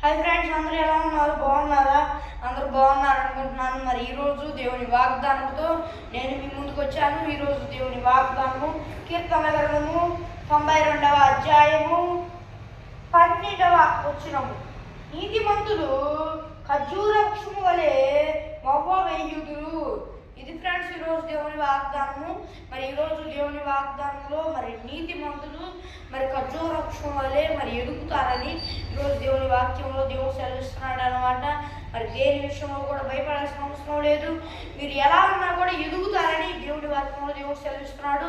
Hi friends, అందరూ ఎలా ఉన్నారు? బాగున్నారా? అందరూ బాగున్నారు అనుకుంటున్నాను. మరి ఈరోజు దేవుని వాగ్దానంతో నేను మీ ముందుకు వచ్చాను. ఈరోజు దేవుని వాగ్దానము కీర్తన గ్రంథము 92వ అధ్యాయము 12వ వచనము. నీతిమంతులు ఖర్జూర వృక్షము వలె మొవ్వ వేయుదురు. ఇది ఫ్రెండ్స్ ఈరోజు దేవుని వాగ్దానము. మరి ఈరోజు దేవుని వాగ్దానంలో మరి నీతిమంతులు మరి ఖర్జూర వృక్షం వలె మరి ఎదుగుతారని ఈరోజు దేవుని వాక్యంలో దేవుడు సెలవిస్తున్నాడు అనమాట. మరి దేని విషయంలో కూడా భయపడాల్సిన అవసరం లేదు. మీరు ఎలా ఉన్నా కూడా ఎదుగుతారని దేవుడి వాక్యంలో దేవుడు సెలవిస్తున్నాడు.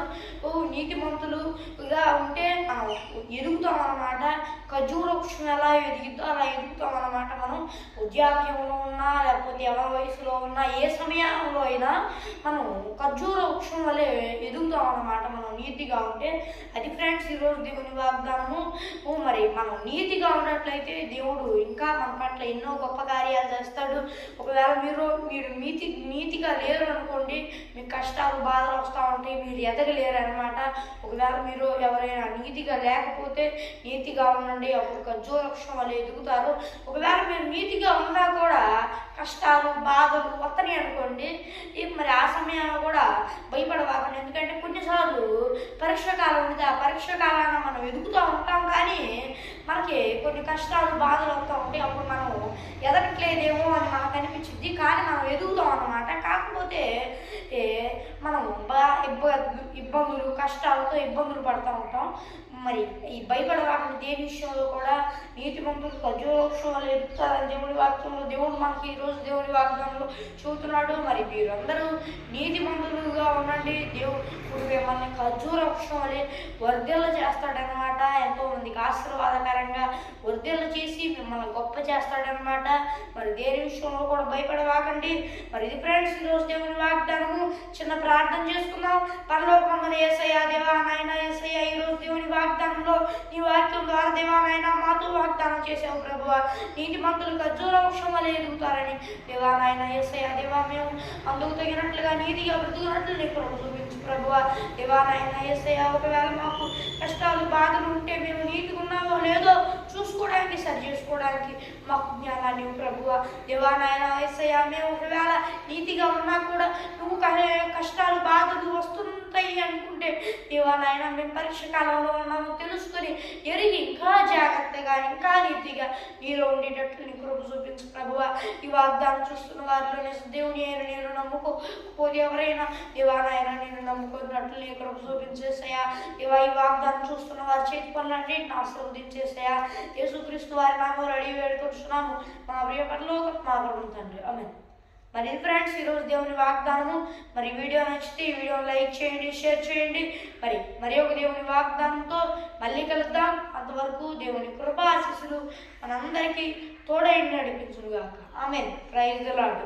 నీతిమంతులుగా ఉంటే మనం ఎదుగుతాం అన్నమాట. ఖర్జూర వృక్షం ఎలా ఎదుగుతో అలా ఎదుగుతాం అన్నమాట. మనం వృద్ధాప్యంలో ఉన్నా లేకపోతే ఎవరి వయసులో ఉన్నా ఏ సమయంలో అయినా మనం ఖర్జూర వృక్షం వల్లే ఎదుగుతాం అన్నమాట. మనం నీతిగా ఉంటే అది ఫ్రెండ్స్ ఈరోజు దేవుని వాగ్దానము. మరి మనం నీతిగా ఉన్నట్లయితే దేవుడు ఇంకా మన పట్ల ఎన్నో గొప్ప కార్యాలు చేస్తాడు. ఒకవేళ మీరు నీతిగా లేరు అనుకోండి, మీకు కష్టాలు బాధలు వస్తూ ఉంటాయి, మీరు ఎదగలేరు అనమాట. ఒకవేళ మీరు ఎవరైనా నీతిగా లేకపోతే నీతిగా ఉండండి, అప్పుడు ఖర్జూర వృక్షం వల్ల ఎదుగుతారు. ఒకవేళ మీరు నీతిగా ఉన్నా కూడా కష్టాలు బాధలు వస్తాయి అనుకోండి, మరి ఆ సమయంలో కూడా భయపడవాకండి. ఎందుకంటే కొన్నిసార్లు పరీక్ష కాలం ఉంది. ఆ పరీక్ష కాలాన్ని మనం ఎదుగుతూ ఉంటాం, కానీ మనకి కొన్ని కష్టాలు బాధలు వస్తూ ఉంటాయి. అప్పుడు మనం ఎదగట్లేదేమో అని మనకు అనిపించింది, కానీ మనం ఎదుగుతాం అన్నమాట. కాకపోతే మనం ఇబ్బందులు కష్టాలతో ఇబ్బందులు పడుతూ ఉంటాం. మరి ఈ భయపడవాలని దేని విషయంలో కూడా నీతిమంతులు ఖర్జూర వృక్షం వల్ల ఎదుగుతారని దేవుడి వాక్యంలో దేవుడు మనకి ఈరోజు దేవుడి వాగ్దానంలో చూస్తున్నాడు. మరి మీరందరూ నీతిమంతులుగా ఉండండి. దేవుడు మిమ్మల్ని ఖర్జూర వృక్షం వల్ల వర్ధిల్ల చేస్తాడనమాట. ఎంతో మందికి ఆశీర్వాదకరంగా వర్ధిల్ల చేసి మిమ్మల్ని గొప్ప చేస్తాడనమాట. మరి దేని విషయంలో కూడా భయపడవాకండి. మరి ఇది ఫ్రెండ్స్ ఈరోజు దేవుని వాగ్దానము. చిన్న ప్రార్థన చేసుకుందాం. పరలోకమందున యేసయ్యా, దేవా నాయన యేసయ్యా, ఈరోజు దేవుని వాగ్దానంలో నీ వాక్యం ద్వారా దేవా నాయన మాతో వాగ్దానం చేసావు ప్రభువా. నీతిమంతులు ఖర్జూర వృక్షం వల్ల ఎదుగుతారని దేవా నాయన యేసయ్యా, దేవా మేము అందుకు తగినట్లుగా నీతిగా బ్రతుకున్నట్లు నీ కృప చూపించు ప్రభువా. దేవా నాయన యేసయ్యా, ఒకవేళ మాకు కష్టాలు బాధలు ఉంటే మేము నీతిగా ఉన్నామో లేదో చూసుకోవడానికి సరి చేసుకోవడానికి మాకు జ్ఞానాన్ని ప్రభువా. దేవా నాయన యేసయ్యా, మేము ఒకవేళ నీతిగా ఉన్నా కూడా నువ్వు కష్టాలు బాధలు వస్తుంటాయి అనుకుంటే దేవా నాయన మేము పరీక్ష కాలంలో ఉన్నాము తెలుసుకొని ఎరిగి ఇంకా జాగ్రత్తగా ఇంకా నీతిగా నీలో ఉండేటట్లు నీ కృప చూపించు ప్రభువా. ఈ వాగ్దానం చూస్తున్న వారిలో దేవుని నేను నమ్ముకోకపోతే ఎవరైనా దేవా నాయన నేను నమ్ముకున్నట్లు నీ కృప చూపించేసాయా. దేవా ఈ వాగ్దానం చూస్తున్న వారి చేతి పనులన్నింటిని ఆశీర్వదించేసాయా. యేసుక్రీస్తు వారి నామములో అడిగి వేడుకొంటున్నాము మా ప్రియ పరలోకపు మా ప్రభువు తండ్రి, ఆమేన్. మరి ఫ్రెండ్స్ ఈరోజు దేవుని వాగ్దానము. మరి వీడియో నచ్చితే ఈ వీడియో లైక్ చేయండి, షేర్ చేయండి. మరి ఒక దేవుని వాగ్దానంతో మళ్ళీ కలుద్దాం. అంతవరకు దేవుని కృపా ఆశీస్సులు మనందరికీ తోడై నడిపించుగాక. ఆమేన్. Praise the lord.